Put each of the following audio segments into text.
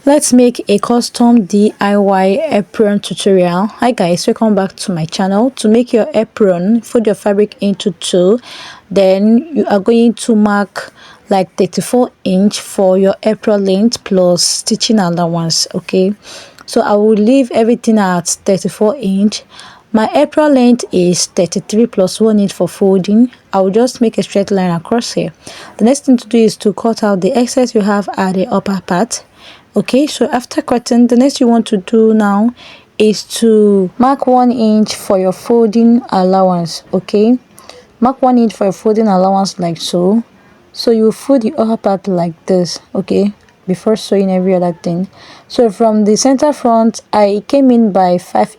Let's make a custom DIY apron tutorial. Hi guys, welcome back to my channel. To make your apron, fold your fabric into two, then you are going to mark like 34" for your apron length plus stitching allowance. Okay, so I will leave everything at 34". My apron length is 33 plus 1" for folding. I will just make a straight line across here. The next thing to do is to cut out the excess you have at the upper part. Okay, so after cutting, the next you want to do now is to mark 1" for your folding allowance. Okay, mark 1" for your folding allowance like so. So you fold the upper part like this, okay, before sewing every other thing. So from the center front, I came in by 5"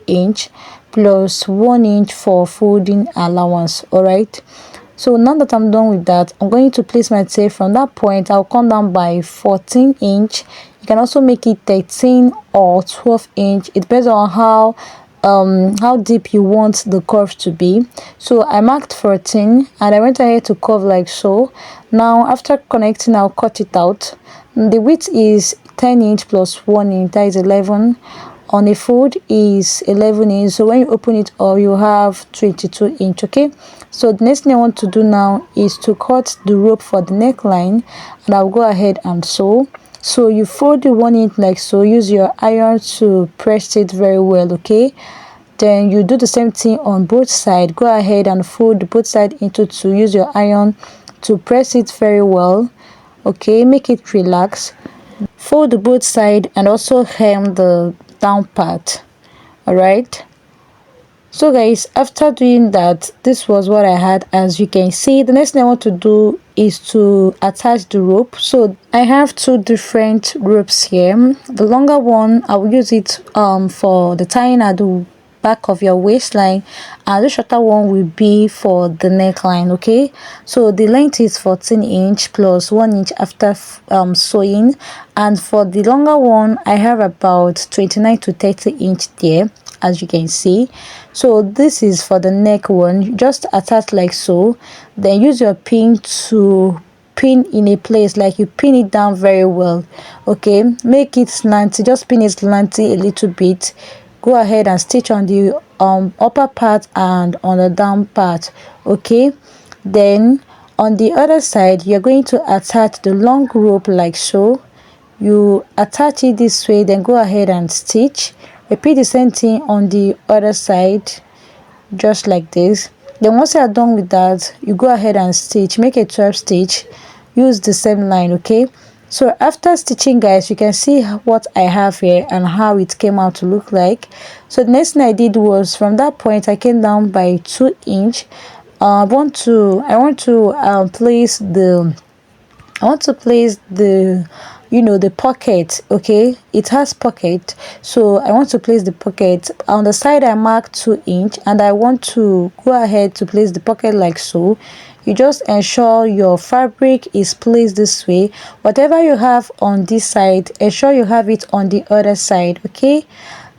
plus 1" for folding allowance. All right, so now that I'm done with that, I'm going to place my tape. From that point, I'll come down by 14". You can also make it 13 or 12". It depends on how deep you want the curve to be. So I marked 14 and I went ahead to curve like so. Now after connecting, I'll cut it out. The width is 10" plus 1", that is 11. On a fold is 11". So when you open it up, you have 22". Okay, so the next thing I want to do now is to cut the rope for the neckline, and I'll go ahead and sew. So you fold the 1" like so. Use your iron to press it very well. Okay, then you do the same thing on both sides. Go ahead and fold both sides into two. Use your iron to press it very well. Okay, make it relax. Fold the both sides and also hem the down part. All right, so guys, after doing that, this was what I had. As you can see, the next thing I want to do is to attach the rope. So I have two different ropes here. The longer one, I will use it for the tying at the back of your waistline, and the shorter one will be for the neckline. Okay, so the length is 14" plus 1" after sewing, and for the longer one I have about 29 to 30" there, as you can see. So this is for the neck one. You just attach like so, then use your pin to pin in a place, like you pin it down very well. Okay, make it slanty, just pin it slanty a little bit. Go ahead and stitch on the upper part and on the down part. Okay, then on the other side, you're going to attach the long rope like so. You attach it this way, then go ahead and stitch. Repeat the same thing on the other side, just like this. Then once you are done with that, you go ahead and stitch. Make a 12 stitch. Use the same line. Okay, so after stitching, guys, you can see what I have here and how it came out to look like. So the next thing I did was, from that point I came down by 2". I want to place the the pocket. Okay, it has pocket, so I want to place the pocket on the side. I marked 2", and I want to go ahead to place the pocket like so. You just ensure your fabric is placed this way. Whatever you have on this side, ensure you have it on the other side. Okay,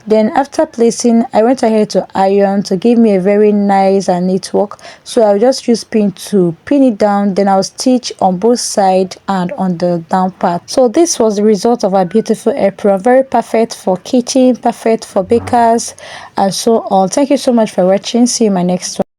then after placing, I went ahead to iron to give me a very nice and neat work. So I'll just use pin to pin it down, then I'll stitch on both sides and on the down part. So this was the result of a beautiful apron. Very perfect for kitchen, perfect for bakers, and so on. Thank you so much for watching. See you in my next one.